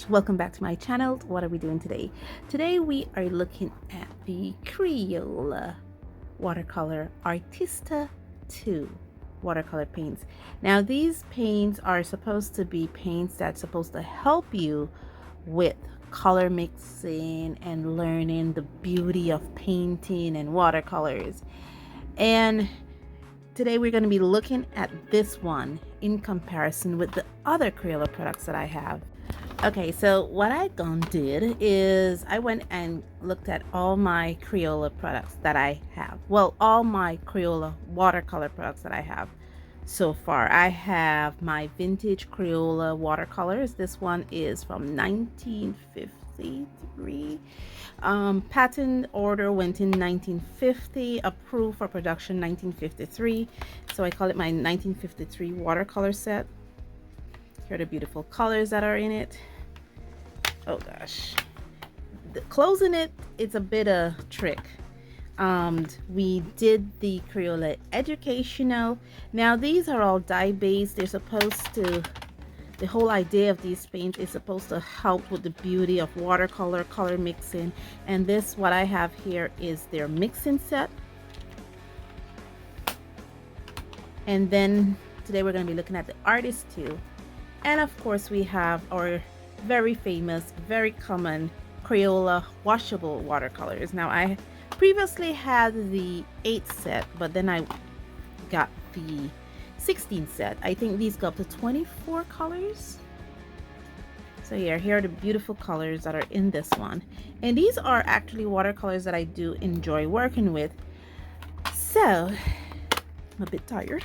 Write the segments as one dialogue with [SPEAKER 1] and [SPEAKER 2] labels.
[SPEAKER 1] gosh, welcome back to my channel. What are we doing today? Today we are looking at the Crayola Watercolor Artista II watercolor paints. Now these paints are supposed to be paints that's supposed to help you with color mixing and learning the beauty of painting and watercolors. And today we're going to be looking at this one in comparison with the other Crayola products that I have. Okay, so what I did is I went and looked at all my Crayola products that I have. Well, all my Crayola watercolor products that I have so far. I have my vintage Crayola watercolors. This one is from 1953. Patent order went in 1950, approved for production 1953. So I call it my 1953 watercolor set. Here are the beautiful colors that are in it. Oh gosh, closing it's a bit of trick. We did the Crayola educational. Now these are all dye based. They're supposed to, the whole idea of these paints is supposed to help with the beauty of watercolor color mixing. And this, what I have here, is their mixing set. And then today we're going to be looking at the Artist II. And of course we have our very famous, very common Crayola washable watercolors. Now I previously had the 8 set, but then I got the 16 set. I think these go up to 24 colors. So yeah, here are the beautiful colors that are in this one. And these are actually watercolors that I do enjoy working with. So I'm a bit tired,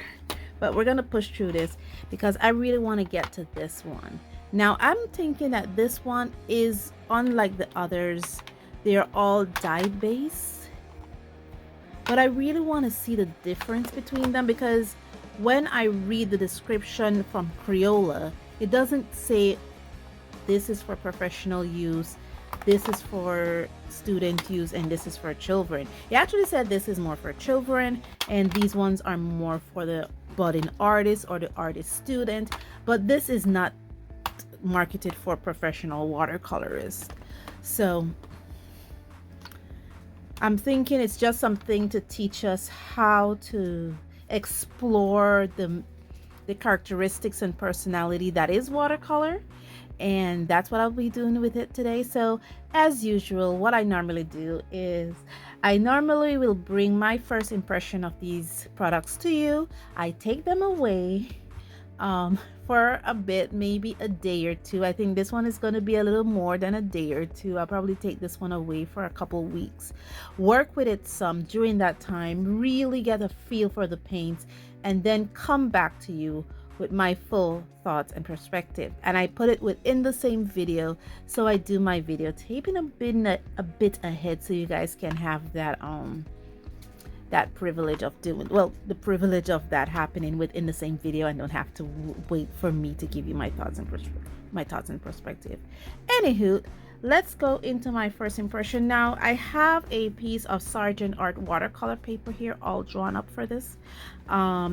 [SPEAKER 1] but we're gonna push through this because I really want to get to this one. Now I'm thinking that this one is unlike the others. They're all dye based, but I really want to see the difference between them, because when I read the description from Crayola, it doesn't say this is for professional use, this is for student use, and this is for children. It actually said this is more for children and these ones are more for the budding artist or the artist student, but this is not marketed for professional watercolorists. So I'm thinking it's just something to teach us how to explore the characteristics and personality that is watercolor, and that's what I'll be doing with it today. So as usual, what I normally do is I normally will bring my first impression of these products to you. I take them away for a bit, maybe a day or two. I think this one is going to be a little more than a day or two. I'll probably take this one away for a couple weeks, work with it some during that time, really get a feel for the paints, and then come back to you with my full thoughts and perspective. And I put it within the same video, so I do my video taping a bit ahead, so you guys can have that that privilege of doing, well, the privilege of that happening within the same video, and don't have to wait for me to give you my thoughts and perspective. Anywho, let's go into my first impression. Now I have a piece of Sargent Art watercolor paper here, all drawn up for this.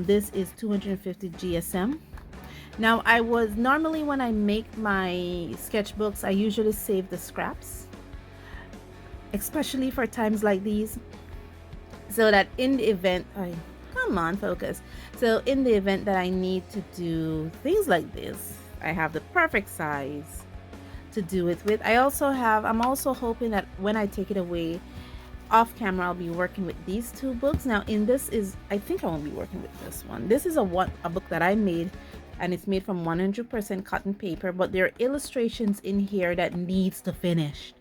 [SPEAKER 1] This is 250 GSM. Now I was normally, when I make my sketchbooks, I usually save the scraps, especially for times like these, so that in the event, come on, focus. So in the event that I need to do things like this, I have the perfect size to do it with. I'm also hoping that when I take it away off camera, I'll be working with these 2 books. Now in this is, I think I won't be working with this one. This is a book that I made, and it's made from 100% cotton paper, but there are illustrations in here that needs to finish.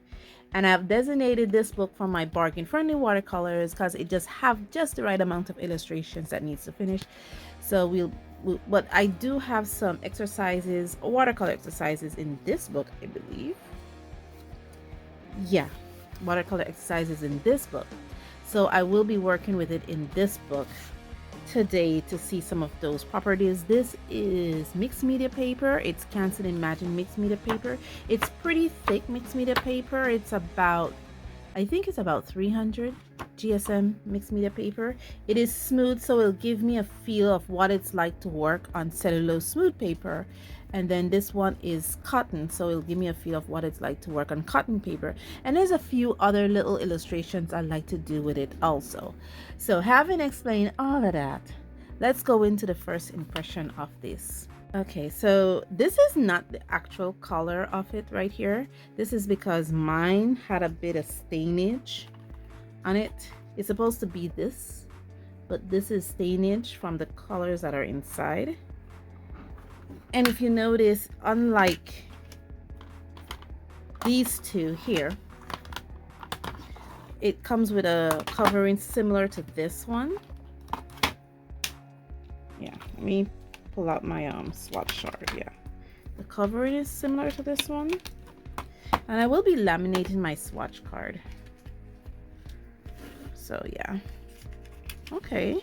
[SPEAKER 1] And I've designated this book for my bargain friendly watercolors because it just have just the right amount of illustrations that needs to finish. So but I do have some exercises, watercolor exercises in this book, I believe. Yeah, watercolor exercises in this book. So I will be working with it in this book today to see some of those properties. This is mixed media paper. It's Canson Imagine mixed media paper. It's pretty thick mixed media paper. It's about, I think it's about 300 GSM mixed media paper. It is smooth, so it'll give me a feel of what it's like to work on cellulose smooth paper. and then this one is cotton, so it'll give me a feel of what it's like to work on cotton paper. And there's a few other little illustrations I like to do with it also. So having explained all of that, let's go into the first impression of this. Okay, so this is not the actual color of it right here. This is because mine had a bit of stainage on it. It's supposed to be this, but this is stainage from the colors that are inside. And if you notice, unlike these two here, it comes with a covering similar to this one. Yeah, let me pull out my swatch chart. Yeah, the covering is similar to this one, and I will be laminating my swatch card. So yeah, okay,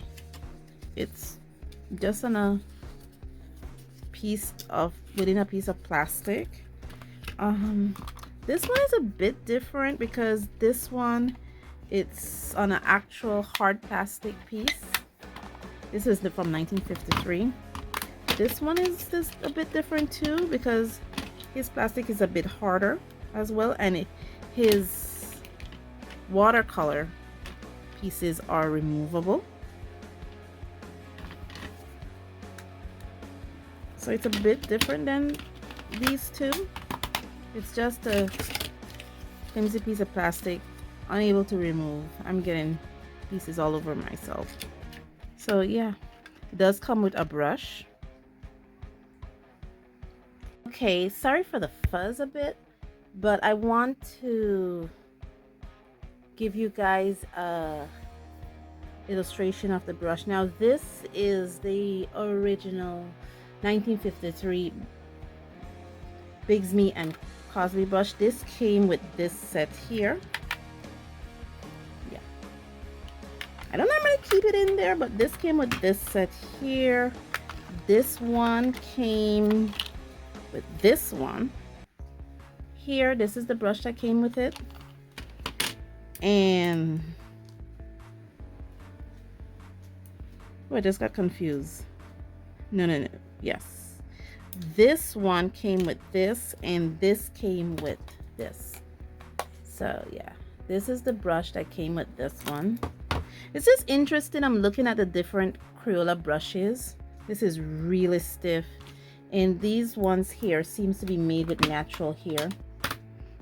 [SPEAKER 1] it's just on a piece of within a piece of plastic. This one is a bit different because this one, it's on an actual hard plastic piece. This is from 1953. This one is just a bit different too because his plastic is a bit harder as well, and his watercolor pieces are removable. So it's a bit different than these two. It's just a flimsy piece of plastic, unable to remove. I'm getting pieces all over myself. So yeah, it does come with a brush. Okay, sorry for the fuzz a bit, but I want to give you guys a illustration of the brush. Now this is the original 1953 Bigsby and Cosby brush. This came with this set here. Yeah, I don't normally keep it in there, but this came with this set here. This one came with this one here. This is the brush that came with it. And oh, I just got confused. No. Yes, this one came with this, and this came with this. So yeah, this is the brush that came with this one. It's just interesting. I'm looking at the different Crayola brushes. This is really stiff, and these ones here seems to be made with natural hair.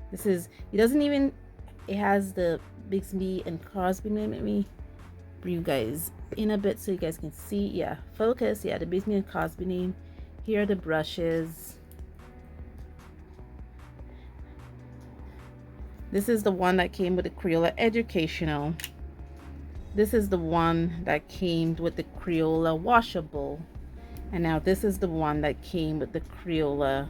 [SPEAKER 1] This is, it doesn't even, it has the Bigsby and Cosby name. Let me bring you guys in a bit so you guys can see. Yeah, focus. Yeah, the Bigsby and Cosby name. Here are the brushes. This is the one that came with the Crayola Educational. This is the one that came with the Crayola Washable. And now this is the one that came with the Crayola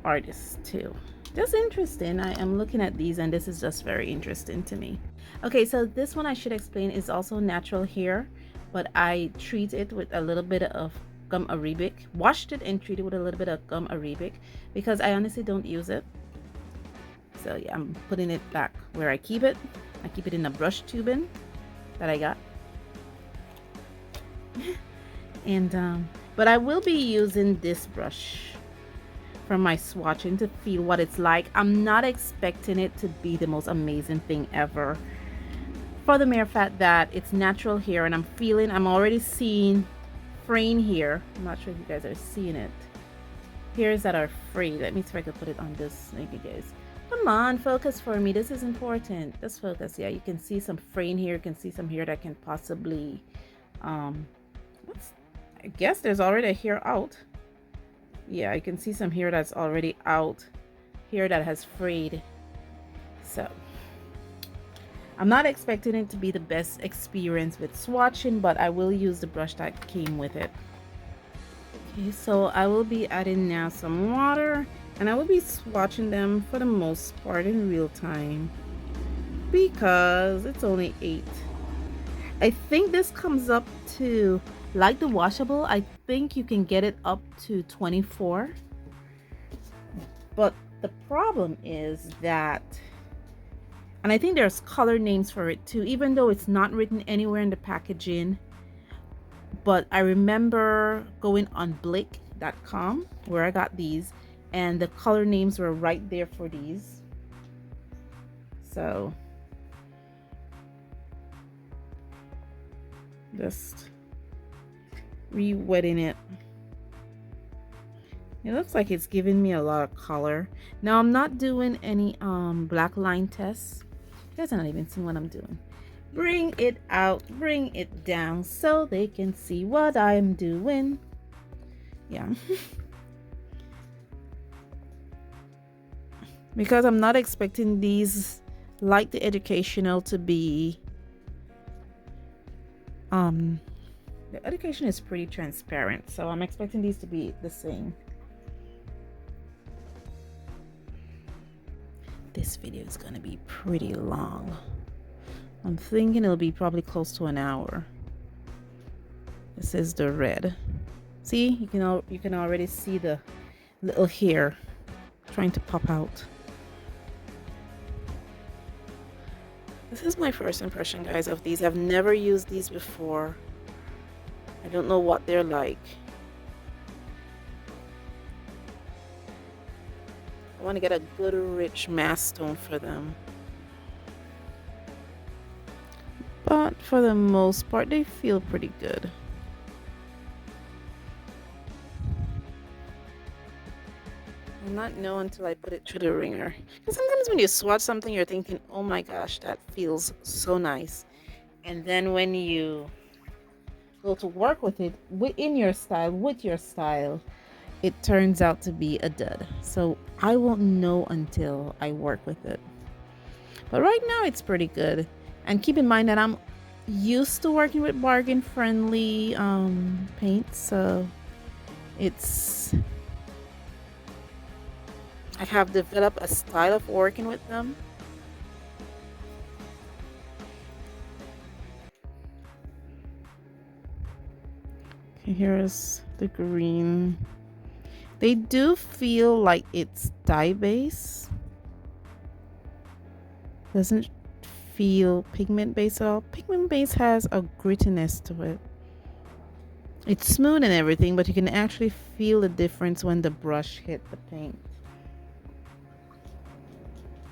[SPEAKER 1] Artist too. Just interesting. I am looking at these and this is just very interesting to me. Okay, so this one I should explain is also natural hair, but I treat it with a little bit of gum arabic, washed it and treated it with a little bit of gum arabic because I honestly don't use it. So yeah, I'm putting it back where I keep it. I keep it in a brush tubing that I got. And but I will be using this brush from my swatching to feel what it's like. I'm not expecting it to be the most amazing thing ever, for the mere fact that it's natural hair, and I'm already seeing fraying here. I'm not sure if you guys are seeing it. Hairs that are frayed. Let me see if I can put it on this. Thank you guys. Come on, focus for me. This is important. Just focus. Yeah, you can see some fraying here. You can see some hair that can possibly I guess there's already a hair out. Yeah, I can see some hair that's already out, hair that has frayed. So I'm not expecting it to be the best experience with swatching, but I will use the brush that came with it. Okay, so I will be adding now some water, and I will be swatching them for the most part in real time because it's only 8. I think this comes up to, like the washable, I think you can get it up to 24. But the problem is that, and I think there's color names for it too, even though it's not written anywhere in the packaging. But I remember going on Blick, crayola.com, where I got these, and the color names were right there for these. So just re-wetting it. It looks like it's giving me a lot of color. Now I'm not doing any black line tests. You guys are not even seeing what I'm doing. Bring it out, bring it down so they can see what I'm doing. Yeah. Because I'm not expecting these, like the educational, to be the education is pretty transparent, so I'm expecting these to be the same. This video is gonna be pretty long. I'm thinking it'll be probably close to an hour. This is the red. See, you can already see the little hair trying to pop out. This is my first impression, guys, of these. I've never used these before. I don't know what they're like. I want to get a good rich mass tone for them. But for the most part, they feel pretty good. I'll not know until I put it through the wringer. Because sometimes when you swatch something, you're thinking, oh my gosh, that feels so nice. And then when you go to work with it in your style, with your style, it turns out to be a dud. So I won't know until I work with it. But right now it's pretty good. And keep in mind that I'm used to working with bargain friendly paints, so I have developed a style of working with them. Okay, here's the green. They do feel like it's dye base. Doesn't feel pigment base at all. Pigment base has a grittiness to it. It's smooth and everything, but you can actually feel the difference when the brush hit the paint.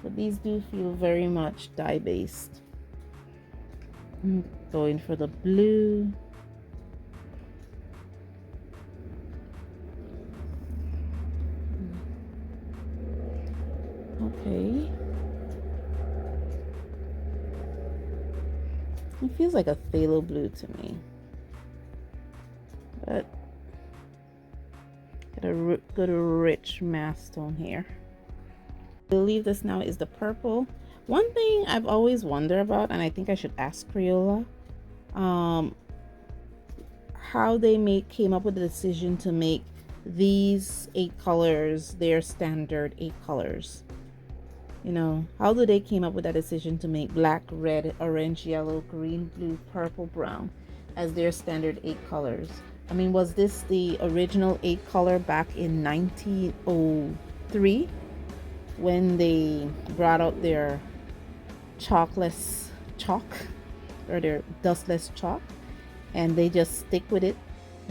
[SPEAKER 1] But these do feel very much dye based. I'm going for the blue. Okay. It feels like a phthalo blue to me. But get a good rich mass tone here. I believe this now is the purple. One thing I've always wondered about, and I think I should ask Crayola, how they came up with the decision to make these 8 colors their standard 8 colors. You know, how do they came up with that decision to make black, red, orange, yellow, green, blue, purple, brown as their standard 8 colors? I mean, was this the original 8 color back in 1903 when they brought out their chalkless chalk or their dustless chalk, and they just stick with it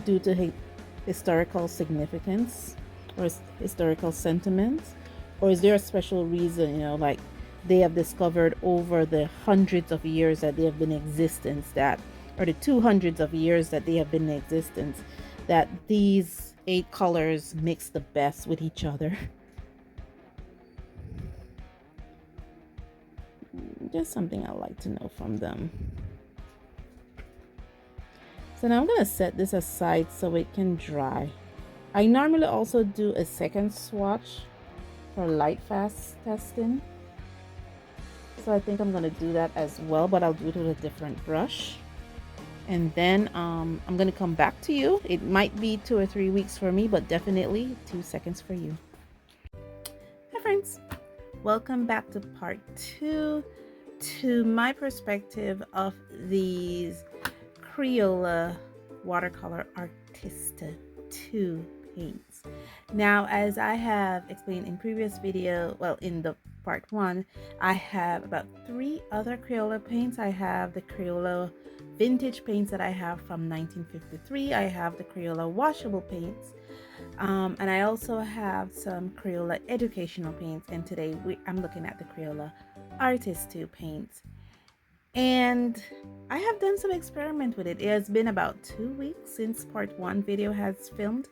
[SPEAKER 1] due to historical significance or historical sentiments? Or is there a special reason, you know, like they have discovered over the hundreds of years that they have been in existence, or the 200s of years that they have been in existence, that these 8 colors mix the best with each other? Just something I'd like to know from them. So now I'm going to set this aside so it can dry. I normally also do a second swatch for light fast testing, so I think I'm going to do that as well, but I'll do it with a different brush. And then I'm going to come back to you. It might be 2 or 3 weeks for me, but definitely 2 seconds for you. Hi friends, welcome back to part 2 to my perspective of these Crayola Watercolor Artista II paints. Now, as I have explained in previous video, well, in the part 1, I have about 3 other Crayola paints. I have the Crayola vintage paints that I have from 1953. I have the Crayola washable paints. And I also have some Crayola educational paints, and today I'm looking at the Crayola Artist II paints. And I have done some experiment with it. It has been about 2 weeks since part 1 video has filmed,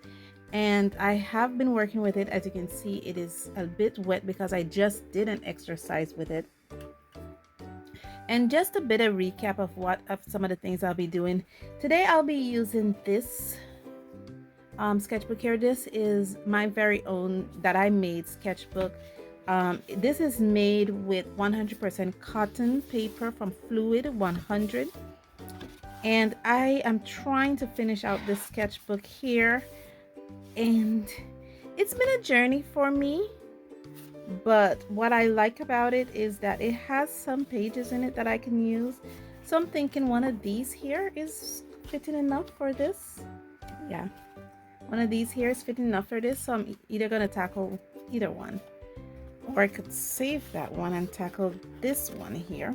[SPEAKER 1] and I have been working with it. As you can see, it is a bit wet because I just did an exercise with it. And just a bit of recap of some of the things I'll be doing today. I'll be using this sketchbook here. This is my very own that I made sketchbook. This is made with 100% cotton paper from Fluid 100, and I am trying to finish out this sketchbook here, and it's been a journey for me. But what I like about it is that it has some pages in it that I can use. So I'm thinking one of these here is fitting enough for this. Yeah, one of these here is fitting enough for this. So I'm either gonna tackle either one, or I could save that one and tackle this one here.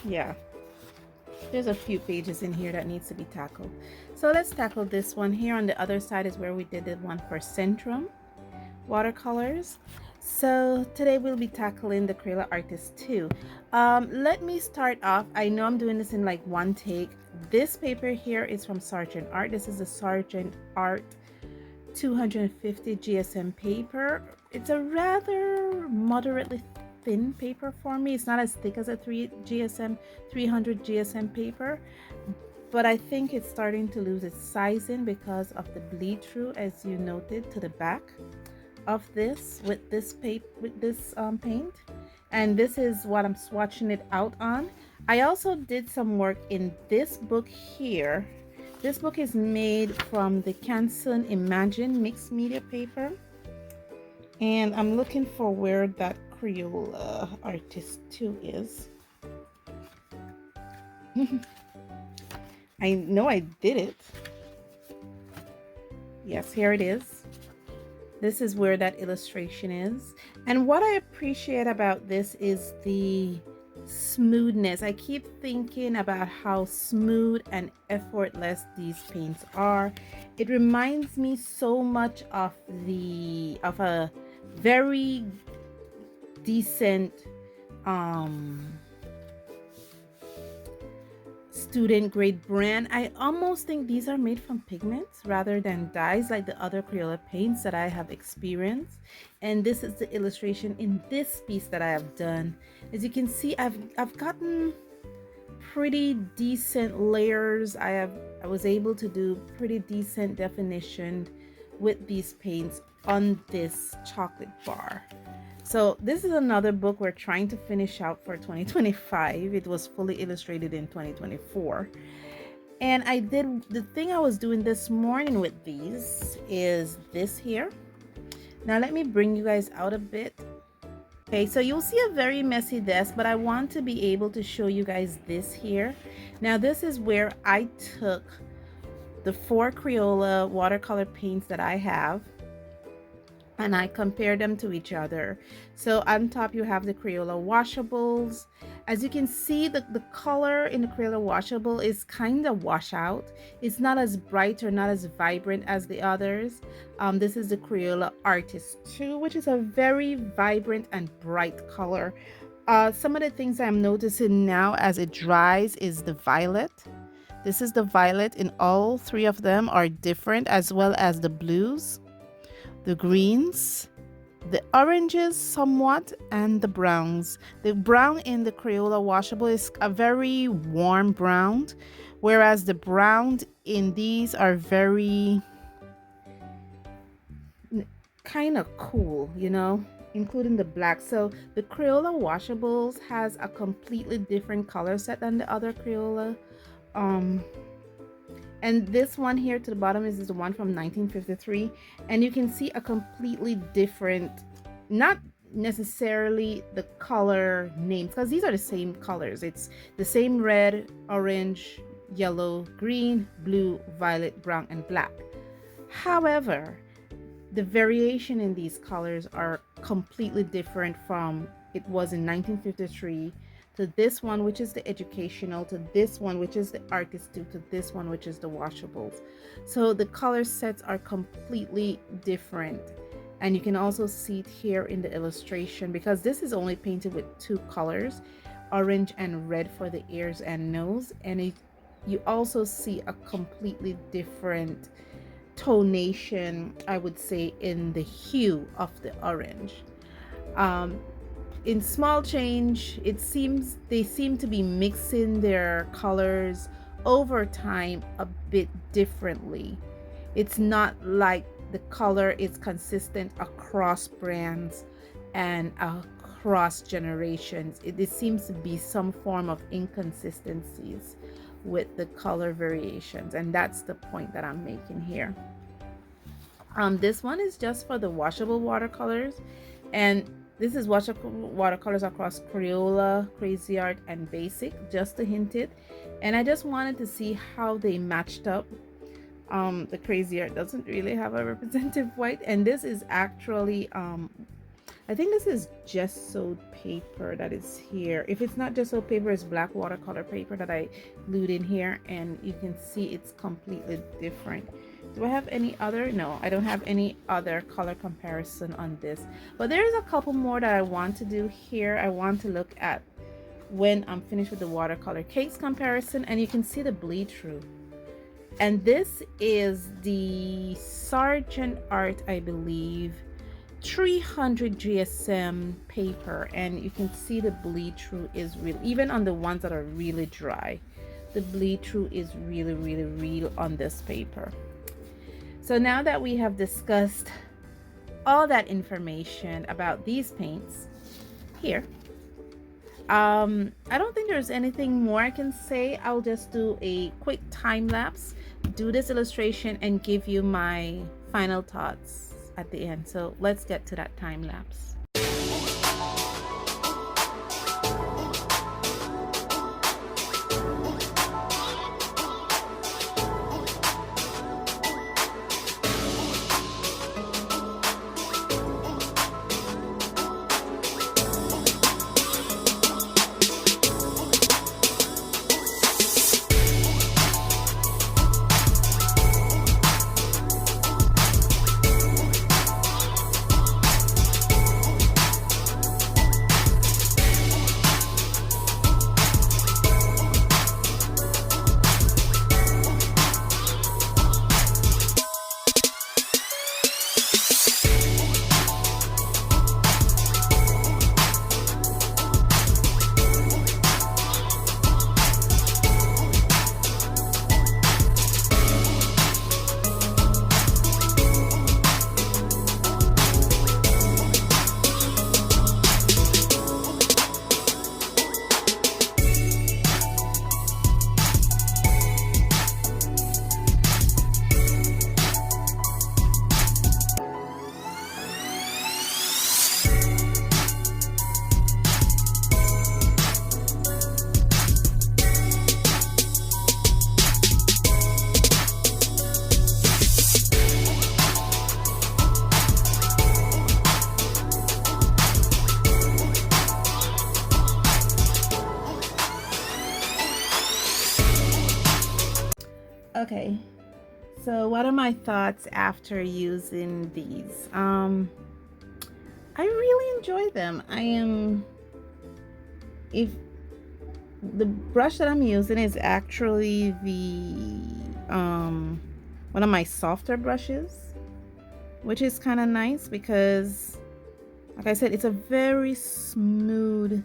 [SPEAKER 1] Yeah, there's a few pages in here that needs to be tackled. So let's tackle this one here. On the other side is where we did the one for Centrum watercolors. So today we'll be tackling the Crayola Artist II. Let me start off. I know I'm doing this in like one take. This paper here is from Sargent Art. This is the Sargent Art 250 GSM paper. It's a rather moderately thin paper for me. It's not as thick as a 300 GSM paper, but I think it's starting to lose its sizing because of the bleed through, as you noted, to the back of this with this paint. And this is what I'm swatching it out on. I also did some work in this book here. This book is made from the Canson Imagine mixed media paper, and I'm looking for where that Crayola Artist II is. I know I did it. Yes, here it is. This is where that illustration is. And what I appreciate about this is the smoothness. I keep thinking about how smooth and effortless these paints are. It reminds me so much of a very decent student grade brand. I almost think these are made from pigments rather than dyes like the other Crayola paints that I have experienced. And this is the illustration in this piece that I have done. As you can see, I've gotten pretty decent layers. I was able to do pretty decent definition with these paints on this chocolate bar. So this is another book we're trying to finish out for 2025. It was fully illustrated in 2024. And the thing I was doing this morning with these is this here. Now let me bring you guys out a bit. Okay, so you'll see a very messy desk, but I want to be able to show you guys this here. Now this is where I took the 4 Crayola watercolor paints that I have, and I compare them to each other. So on top you have the Crayola washables. As you can see, the color in the Crayola washable is kind of wash out. It's not as bright or not as vibrant as the others. This is the Crayola Artist II, which is a very vibrant and bright color. Some of the things I'm noticing now as it dries is the violet. This is the violet in all 3 of them are different, as well as the blues, the greens, the oranges somewhat, and the browns. The brown in the Crayola washable is a very warm brown, whereas the brown in these are very kind of cool, you know, including the black. So the Crayola washables has a completely different color set than the other Crayola. And this one here to the bottom is the one from 1953, and you can see a completely different, not necessarily the color names, because these are the same colors. It's the same red, orange, yellow, green, blue, violet, brown, and black. However, the variation in these colors are completely different from it was in 1953 to this one, which is the educational, to this one, which is the artist 2, to this one, which is the washables. So the color sets are completely different. And you can also see it here in the illustration, because this is only painted with 2 colors, orange and red for the ears and nose. And you also see a completely different tonation, I would say, in the hue of the orange. In small change, it seems they seem to be mixing their colors over time a bit differently. It's not like the color is consistent across brands and across generations. It seems to be some form of inconsistencies with the color variations, and that's the point that I'm making here. This one is just for the washable watercolors, and this is washable watercolors across Crayola, Crazy Art, and Basic, just to hint it. And I just wanted to see how they matched up. The Crazy Art doesn't really have a representative white, and this is actually I think this is gessoed paper that is here. If it's not gessoed paper, it's black watercolor paper that I glued in here, and you can see it's completely different. Do I have any other? No, I don't have any other color comparison on this, but there's a couple more that I want to do here. I want to look at when I'm finished with the watercolor cakes comparison, and you can see the bleed through. And this is the Sargent Art, I believe, 300 GSM paper, and you can see the bleed through is real. Even on the ones that are really dry, the bleed through is really real on this paper. So now that we have discussed all that information about these paints here, I don't think there's anything more I can say. I'll just do a quick time lapse, do this illustration, and give you my final thoughts at the end. So let's get to that time lapse. Okay, so what are my thoughts after using these? I really enjoy them. If the brush that I'm using is actually the one of my softer brushes, which is kind of nice because, like I said, it's a very smooth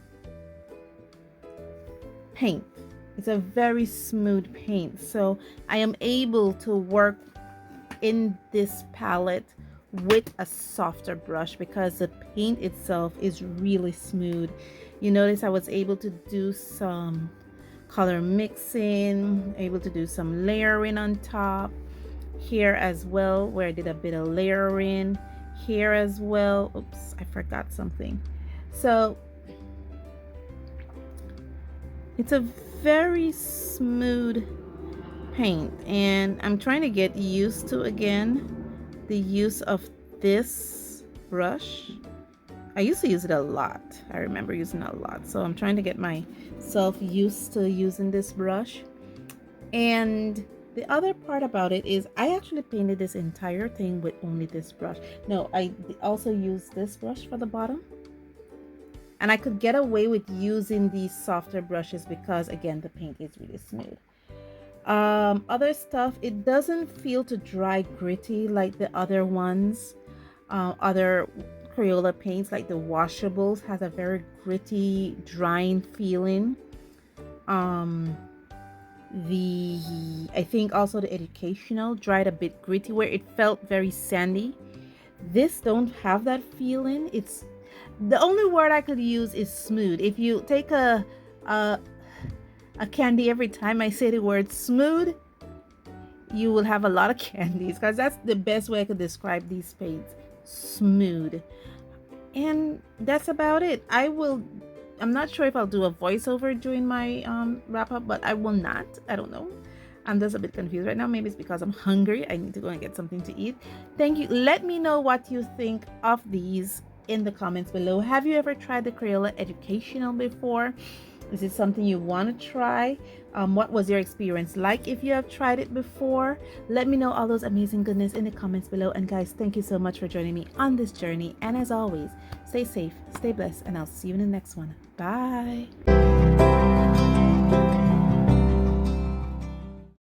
[SPEAKER 1] paint. It's a very smooth paint, so I am able to work in this palette with a softer brush because the paint itself is really smooth. You notice I was able to do some color mixing, able to do some layering on top here as well, where I did a bit of layering here as well. Oops, I forgot something. So it's a very smooth paint, and I'm trying to get used to, again, the use of this brush I used to use it a lot. I remember using it a lot. So I'm trying to get myself used to using this brush. And the other part about it is I actually painted this entire thing with only this brush. No, I also used this brush for the bottom. And I could get away with using these softer brushes because, again, the paint is really smooth. Other stuff, it doesn't feel to dry gritty like the other ones. Other Crayola paints like the washables has a very gritty, drying feeling. I think also the educational dried a bit gritty where it felt very sandy. This don't have that feeling. It's the only word I could use is smooth. If you take a candy every time I say the word smooth, you will have a lot of candies, because that's the best way I could describe these paints. Smooth. And that's about it. I'm not sure if I'll do a voiceover during my wrap up, but I will not. I don't know. I'm just a bit confused right now. Maybe it's because I'm hungry. I need to go and get something to eat. Thank you. Let me know what you think of these in the comments below. Have you ever tried the Crayola Educational before? Is it something you want to try? What was your experience like if you have tried it before? Let me know all those amazing goodness in the comments below. And guys, thank you so much for joining me on this journey. And as always, stay safe, stay blessed, and I'll see you in the next one. Bye.